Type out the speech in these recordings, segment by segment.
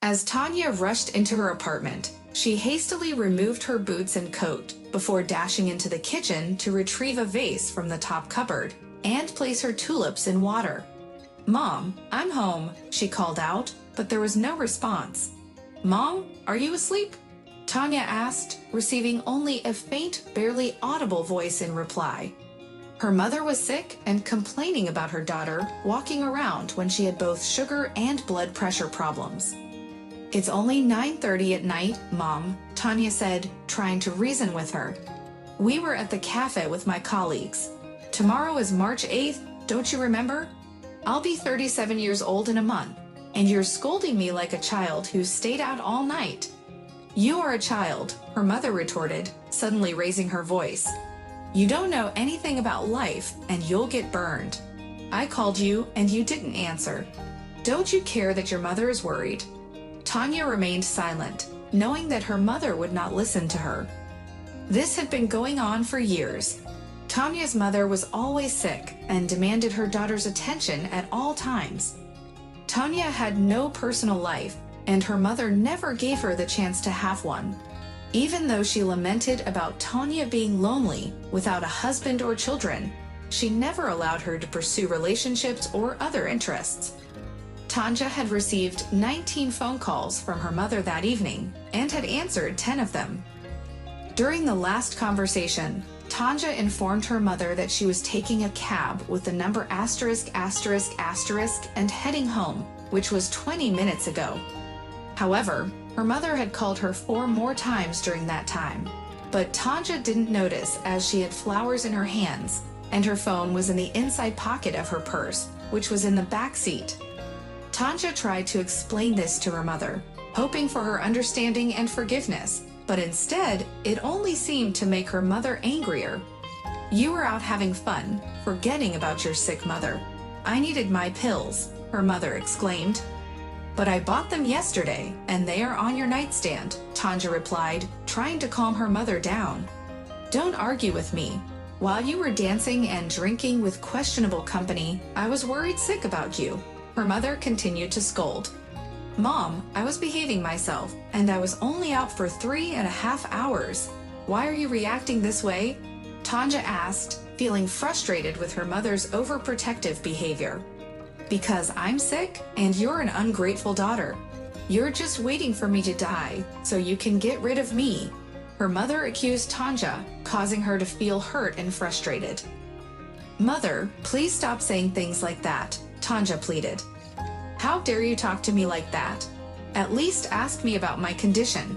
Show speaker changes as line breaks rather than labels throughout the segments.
As Tonya rushed into her apartment, she hastily removed her boots and coat before dashing into the kitchen to retrieve a vase from the top cupboard and place her tulips in water. "Mom, I'm home," she called out, but there was no response. "Mom, are you asleep?" Tonya asked, receiving only a faint, barely audible voice in reply. Her mother was sick and complaining about her daughter walking around when she had both sugar and blood pressure problems. "It's only 9:30 at night, Mom," Tonya said, trying to reason with her. "We were at the cafe with my colleagues. Tomorrow is March 8th, don't you remember? I'll be 37 years old in a month, and you're scolding me like a child who stayed out all night." "You are a child," her mother retorted, suddenly raising her voice. "You don't know anything about life, and you'll get burned. I called you, and you didn't answer. Don't you care that your mother is worried?" Tonya remained silent, knowing that her mother would not listen to her. This had been going on for years. Tonya's mother was always sick and demanded her daughter's attention at all times. Tonya had no personal life, and her mother never gave her the chance to have one. Even though she lamented about Tonya being lonely without a husband or children, she never allowed her to pursue relationships or other interests. Tonya had received 19 phone calls from her mother that evening and had answered 10 of them. During the last conversation, Tonya informed her mother that she was taking a cab with the number ***** and heading home, which was 20 minutes ago. However, her mother had called her 4 more times during that time, but Tonya didn't notice as she had flowers in her hands, and her phone was in the inside pocket of her purse, which was in the back seat. Tonya tried to explain this to her mother, hoping for her understanding and forgiveness, but instead, it only seemed to make her mother angrier. "You were out having fun, forgetting about your sick mother. I needed my pills," her mother exclaimed. "But I bought them yesterday, and they are on your nightstand," Tonya replied, trying to calm her mother down. "Don't argue with me. While you were dancing and drinking with questionable company, I was worried sick about you," her mother continued to scold. "Mom, I was behaving myself, and I was only out for 3.5 hours. Why are you reacting this way?" Tonya asked, feeling frustrated with her mother's overprotective behavior. "Because I'm sick, and you're an ungrateful daughter. You're just waiting for me to die, so you can get rid of me," her mother accused Tonya, causing her to feel hurt and frustrated. "Mother, please stop saying things like that," Tonya pleaded. "How dare you talk to me like that? At least ask me about my condition.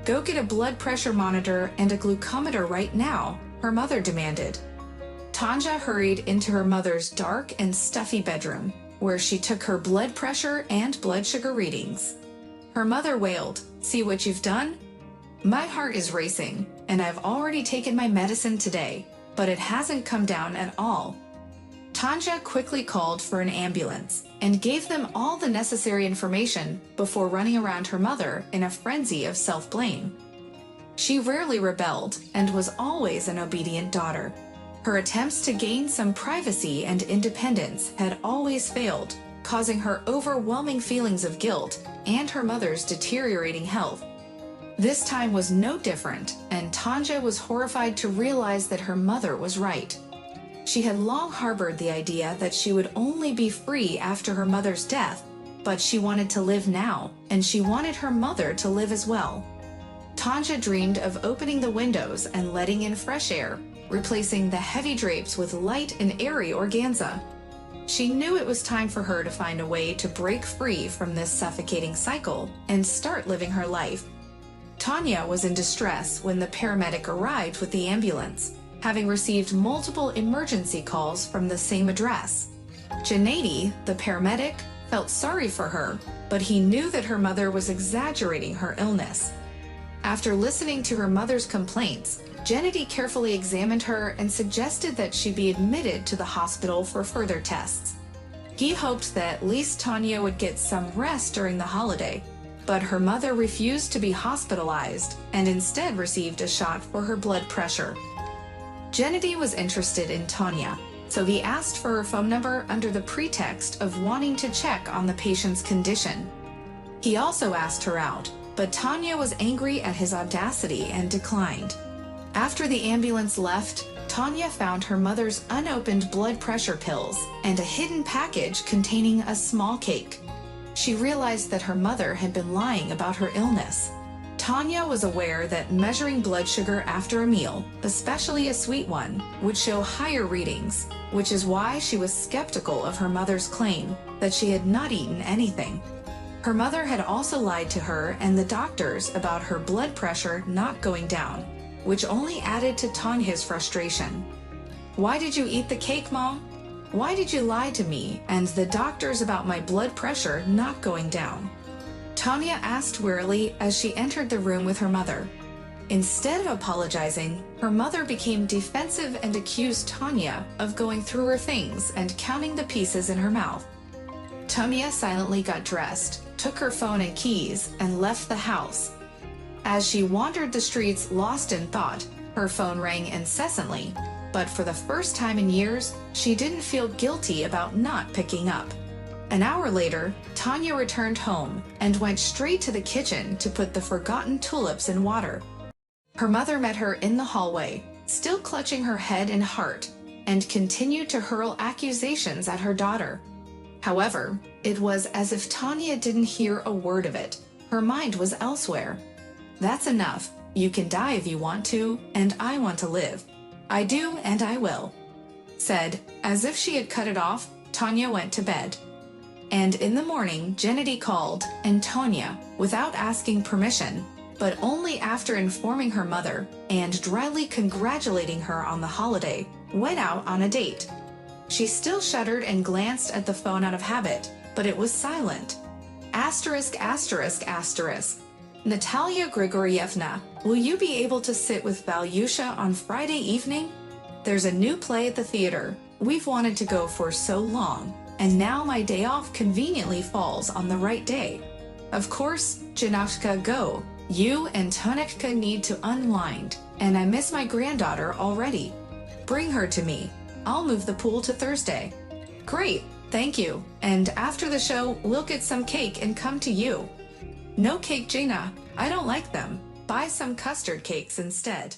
Go get a blood pressure monitor and a glucometer right now," her mother demanded. Tonya hurried into her mother's dark and stuffy bedroom, where she took her blood pressure and blood sugar readings. Her mother wailed, "See what you've done? My heart is racing, and I've already taken my medicine today, but it hasn't come down at all." Tonya quickly called for an ambulance and gave them all the necessary information before running around her mother in a frenzy of self-blame. She rarely rebelled and was always an obedient daughter. Her attempts to gain some privacy and independence had always failed, causing her overwhelming feelings of guilt and her mother's deteriorating health. This time was no different, and Tonya was horrified to realize that her mother was right. She had long harbored the idea that she would only be free after her mother's death, but she wanted to live now, and she wanted her mother to live as well. Tonya dreamed of opening the windows and letting in fresh air, replacing the heavy drapes with light and airy organza. She knew it was time for her to find a way to break free from this suffocating cycle and start living her life. Tonya was in distress when the paramedic arrived with the ambulance, having received multiple emergency calls from the same address. Gennady, the paramedic, felt sorry for her, but he knew that her mother was exaggerating her illness. After listening to her mother's complaints, Gennady carefully examined her and suggested that she be admitted to the hospital for further tests. He hoped that at least Tonya would get some rest during the holiday, but her mother refused to be hospitalized and instead received a shot for her blood pressure. Gennady was interested in Tonya, so he asked for her phone number under the pretext of wanting to check on the patient's condition. He also asked her out, but Tonya was angry at his audacity and declined. After the ambulance left, Tonya found her mother's unopened blood pressure pills and a hidden package containing a small cake. She realized that her mother had been lying about her illness. Tonya was aware that measuring blood sugar after a meal, especially a sweet one, would show higher readings, which is why she was skeptical of her mother's claim that she had not eaten anything. Her mother had also lied to her and the doctors about her blood pressure not going down, which only added to Tonya's frustration. "Why did you eat the cake, Mom? Why did you lie to me and the doctors about my blood pressure not going down?" Tonya asked wearily as she entered the room with her mother. Instead of apologizing, her mother became defensive and accused Tonya of going through her things and counting the pieces in her mouth. Tonya silently got dressed, took her phone and keys, and left the house. As she wandered the streets lost in thought, her phone rang incessantly, but for the first time in years, she didn't feel guilty about not picking up. An hour later, Tonya returned home and went straight to the kitchen to put the forgotten tulips in water. Her mother met her in the hallway, still clutching her head and heart, and continued to hurl accusations at her daughter. However, it was as if Tonya didn't hear a word of it. Her mind was elsewhere. "That's enough. You can die if you want to, and I want to live. I do, and I will," said. As if she had cut it off, Tonya went to bed. And in the morning, Gennady called, and Tonya, without asking permission, but only after informing her mother and dryly congratulating her on the holiday, went out on a date. She still shuddered and glanced at the phone out of habit, but it was silent. Asterisk, asterisk, asterisk. "Natalia Grigorievna, will you be able to sit with Valyusha on Friday evening? There's a new play at the theater. We've wanted to go for so long, and now my day off conveniently falls on the right day. Of course, Janashka, go. You and Tonechka need to unwind, and I miss my granddaughter already. Bring her to me. I'll move the pool to Thursday." "Great, thank you. And after the show, we'll get some cake and come to you." "No cake, Jana. I don't like them. Buy some custard cakes instead."